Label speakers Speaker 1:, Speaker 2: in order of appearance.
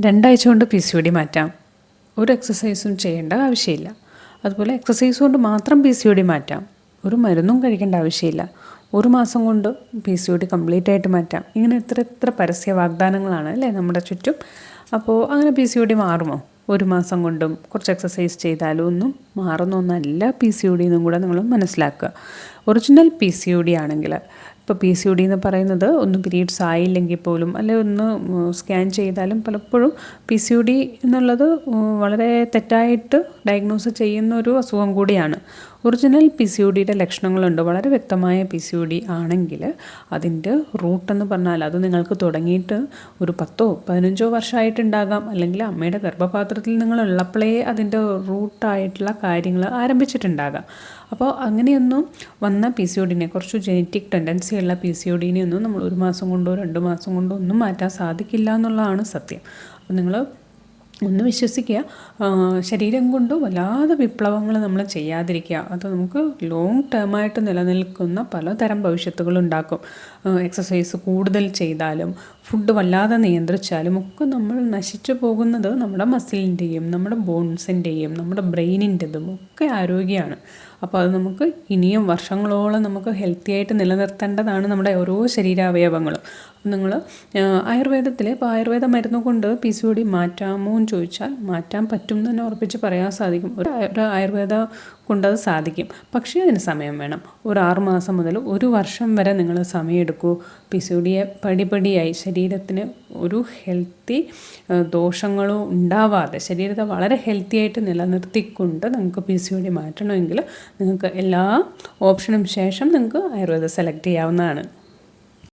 Speaker 1: രണ്ടാഴ്ച കൊണ്ട് PCOD മാറ്റാം. ഒരു എക്സസൈസും ചെയ്യേണ്ട ആവശ്യമില്ല. അതുപോലെ എക്സസൈസ് കൊണ്ട് മാത്രം PCOD മാറ്റാം. ഒരു മരുന്നും കഴിക്കേണ്ട ആവശ്യമില്ല. ഒരു മാസം കൊണ്ട് PCOD കംപ്ലീറ്റ് ആയിട്ട് മാറ്റാം. ഇങ്ങനെ എത്ര പരസ്യ വാഗ്ദാനങ്ങളാണ് അല്ലേ നമ്മുടെ ചുറ്റും. അപ്പോൾ അങ്ങനെ PCOD മാറുമോ? ഒരു മാസം കൊണ്ടും കുറച്ച് എക്സസൈസ് ചെയ്താലും ഒന്നും മാറുന്ന ഒന്നല്ല PCOD എന്നും കൂടെ നിങ്ങൾ മനസ്സിലാക്കുക. ഒറിജിനൽ PCOD ആണെങ്കിൽ, ഇപ്പോൾ PCOD എന്ന് പറയുന്നത് ഒന്ന് പീരീഡ്സ് ആയില്ലെങ്കിൽ പോലും അല്ലെങ്കിൽ ഒന്ന് സ്കാൻ ചെയ്താലും പലപ്പോഴും PCOD എന്നുള്ളത് വളരെ തെറ്റായിട്ട് ഡയഗ്നോസ് ചെയ്യുന്ന ഒരു അസുഖം കൂടിയാണ്. ഒറിജിനൽ PCODയുടെ ലക്ഷണങ്ങളുണ്ട്. വളരെ വ്യക്തമായ PCOD ആണെങ്കിൽ അതിൻ്റെ റൂട്ടെന്ന് പറഞ്ഞാൽ അത് നിങ്ങൾക്ക് തുടങ്ങിയിട്ട് ഒരു 10-15 വർഷമായിട്ടുണ്ടാകാം. അല്ലെങ്കിൽ അമ്മയുടെ ഗർഭപാത്രത്തിൽ നിങ്ങളുള്ളപ്പോഴേ അതിൻ്റെ റൂട്ടായിട്ടുള്ള കാര്യങ്ങൾ ആരംഭിച്ചിട്ടുണ്ടാകാം. അപ്പോൾ അങ്ങനെയൊന്നും വന്ന PCODനെ, കുറച്ച് ജനറ്റിക് ടെൻഡൻസി ഉള്ള PCODനെ ഒന്നും നമ്മൾ ഒരു മാസം കൊണ്ടോ 2 മാസം കൊണ്ടോ ഒന്നും മാറ്റാൻ സാധിക്കില്ല എന്നുള്ളതാണ് സത്യം. അപ്പോൾ നിങ്ങൾ ഒന്ന് വിശ്വസിക്കുക. ശരീരം കൊണ്ട് വല്ലാതെ വിപ്ലവങ്ങൾ നമ്മൾ ചെയ്യാതിരിക്കുക. അത് നമുക്ക് ലോങ് ടേമായിട്ട് നിലനിൽക്കുന്ന പലതരം ഭവിഷ്യത്തുകളുണ്ടാക്കും. എക്സസൈസ് കൂടുതൽ ചെയ്താലും ഫുഡ് വല്ലാതെ നിയന്ത്രിച്ചാലും ഒക്കെ നമ്മൾ നശിച്ചു പോകുന്നത് നമ്മുടെ മസിലിൻ്റെയും നമ്മുടെ ബോൺസിൻ്റെയും നമ്മുടെ ബ്രെയിനിൻ്റെതും ഒക്കെ ആരോഗ്യമാണ്. അപ്പോൾ അത് നമുക്ക് ഇനിയും വർഷങ്ങളോളം നമുക്ക് ഹെൽത്തി ആയിട്ട് നിലനിർത്തേണ്ടതാണ് നമ്മുടെ ഓരോ ശരീരാവയവങ്ങളും. നിങ്ങൾ ആയുർവേദത്തിൽ ഇപ്പോൾ ആയുർവേദ മരുന്ന് കൊണ്ട് PCOD മാറ്റാമോ എന്ന് ചോദിച്ചാൽ മാറ്റാൻ പറ്റും എന്ന് തന്നെ ഉറപ്പിച്ച് പറയാൻ സാധിക്കും. ഒരു ആയുർവേദ കൊണ്ടത് സാധിക്കും. പക്ഷേ അതിന് സമയം വേണം. ഒരു 6 മാസം മുതൽ 1 വർഷം വരെ നിങ്ങൾ സമയമെടുക്കൂ. PCODയെ പടിപടിയായി ശരീരത്തിന് ഒരു ഹെൽത്തി ദോഷങ്ങളോ ഉണ്ടാവാതെ ശരീരത്തെ വളരെ ഹെൽത്തി ആയിട്ട് നിലനിർത്തിക്കൊണ്ട് നിങ്ങൾക്ക് PCOD മാറ്റണമെങ്കിൽ നിങ്ങൾക്ക് എല്ലാ ഓപ്ഷനും ശേഷം നിങ്ങൾക്ക് ആയുർവേദം സെലക്ട് ചെയ്യാവുന്നതാണ്.